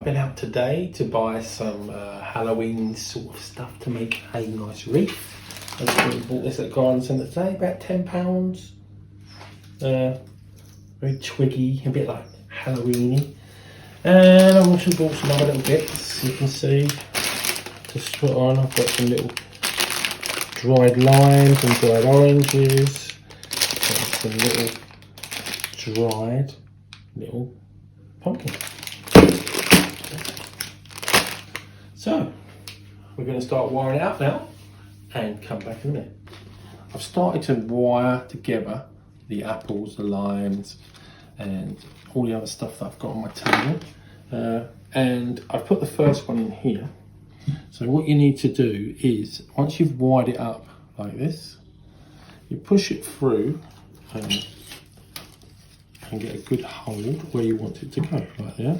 Been out today to buy some Halloween sort of stuff to make a nice wreath. I bought this at Garden Centre today, about £10. Very twiggy, a bit like Halloweeny. And I've also bought some other little bits, you can see, to put on. I've got some little dried limes and dried oranges, and some little dried little pumpkins. So, we're going to start wiring it up now and come back in a minute. I've started to wire together the apples, the limes, and all the other stuff that I've got on my table. And I've put the first one in here. So what you need to do is, once you've wired it up like this, you push it through and get a good hold where you want it to go, like there.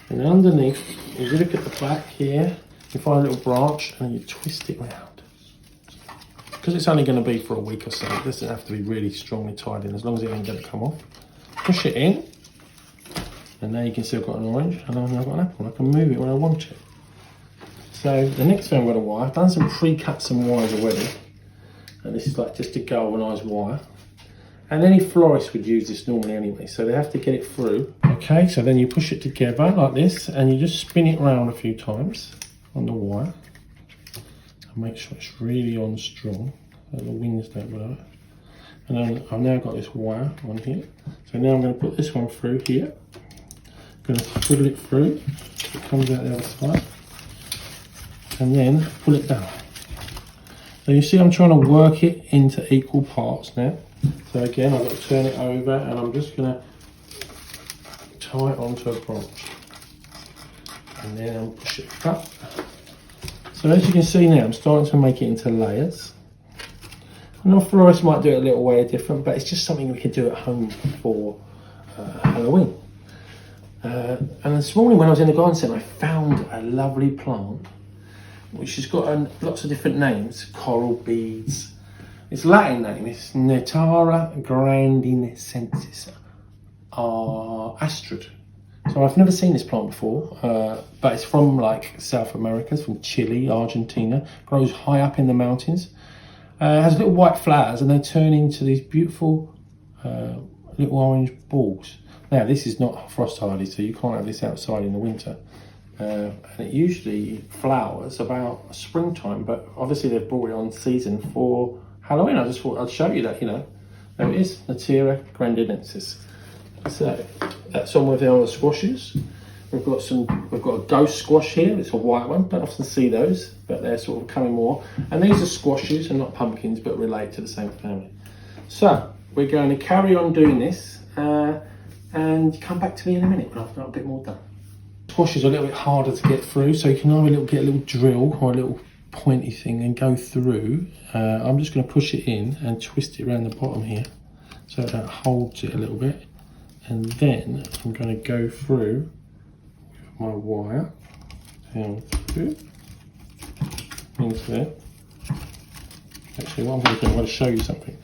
And then underneath, you look at the back here, you find a little branch and you twist it round. Because it's only going to be for a week or so, it doesn't have to be really strongly tied in, as long as it ain't going to come off. Push it in, and now you can see I've got an orange, and I've got an apple. I can move it when I want it. So the next thing I'm going to wire, I've done some pre-cut some wires already, and this is like just a galvanised wire. And any florist would use this normally anyway, so they have to get it through. Okay, so then you push it together like this, and you just spin it around a few times on the wire. And make sure it's really on strong, so the wings don't blow it. And then I've now got this wire on here. So now I'm going to put this one through here. I'm going to twiddle it through, so it comes out the other side. And then pull it down. So you see I'm trying to work it into equal parts now. So again, I've got to turn it over, and I'm just going to tie it onto a branch. And then I'll push it up. So as you can see now, I'm starting to make it into layers. I know florists might do it a little way different, but it's just something we can do at home for Halloween. And this morning when I was in the garden centre, I found a lovely plant which has got lots of different names, coral beads. Its Latin name is Netara grandinensis astrid. So I've never seen this plant before, but it's from like South America, it's from Chile, Argentina, grows high up in the mountains. It has little white flowers, and they turn into these beautiful little orange balls. Now this is not frost hardy, so you can't have this outside in the winter. And it usually flowers about springtime, but obviously they've brought it on season for Halloween. I just thought I'd show you that, you know. There it is, Natera grandinensis. So that's on with the other squashes. We've got a ghost squash here. It's a white one. Don't often see those, but they're sort of coming more. And these are squashes and not pumpkins, but relate to the same family. So we're going to carry on doing this, and come back to me in a minute when I've got a bit more done. Squashes are a little bit harder to get through, so you can either get a little drill or a little pointy thing and go through. I'm just going to push it in and twist it around the bottom here so that holds it a little bit, and then I'm going to go through with my wire down through into there. Actually, what I'm going to do, I'm going to show you something.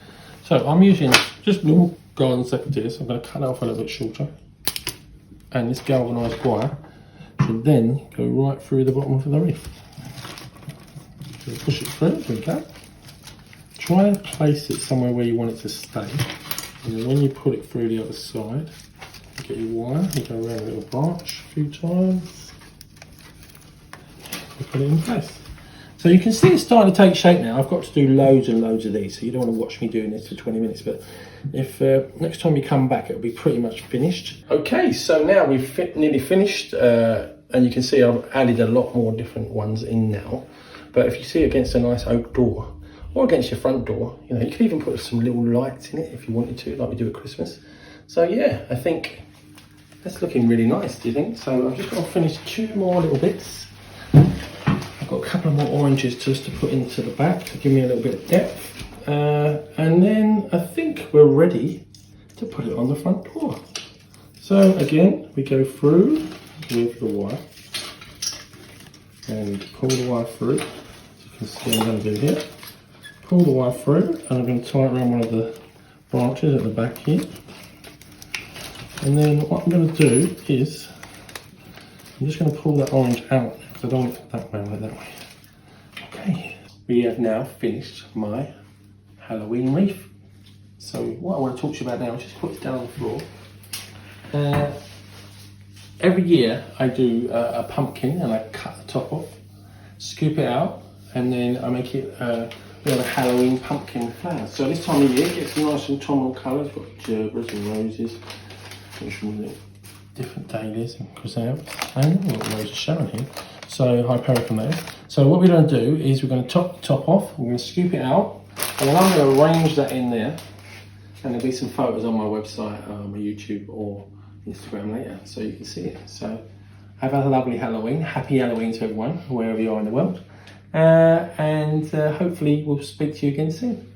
So I'm using just normal garden secateurs. I'm going to cut it off a little bit shorter, and this galvanised wire should then go right through the bottom of the wreath. So push it through, there we go. Try and place it somewhere where you want it to stay. And then when you pull it through the other side, you get your wire, you go around a little branch a few times, and put it in place. So you can see it's starting to take shape now. I've got to do loads and loads of these, so you don't want to watch me doing this for 20 minutes, but if next time you come back, it'll be pretty much finished. Okay, so now we've nearly finished, and you can see I've added a lot more different ones in now. But if you see against a nice oak door, or against your front door, you know, you could even put some little lights in it if you wanted to, like we do at Christmas. So yeah, I think that's looking really nice, do you think? So I've just got to finish 2 more little bits. I've got a couple of more oranges just to put into the back to give me a little bit of depth. And then I think we're ready to put it on the front door. So again, we go through with the wire and pull the wire through. As you can see, I'm going to do here. Pull the wire through, and I'm going to tie it around one of the branches at the back here. And then what I'm going to do is I'm just going to pull that orange out because I don't want it that way, like that way. Okay, we have now finished my Halloween wreath. So what I want to talk to you about now is just put it down on the floor. Every year I do a pumpkin and I cut the top off, scoop it out, and then I make it we have a Halloween pumpkin flower. So this time of year it gets nice autumnal colours. Got gerberas and roses, different dahlias and chrysanthemums, and Rose of Sharon here. So Hypericum there. So what we're going to do is we're going to top the top off. We're going to scoop it out, and then I'm going to arrange that in there. And there'll be some photos on my website, my YouTube or Instagram later, so you can see it. So have a lovely Halloween. Happy Halloween to everyone, wherever you are in the world. And hopefully we'll speak to you again soon.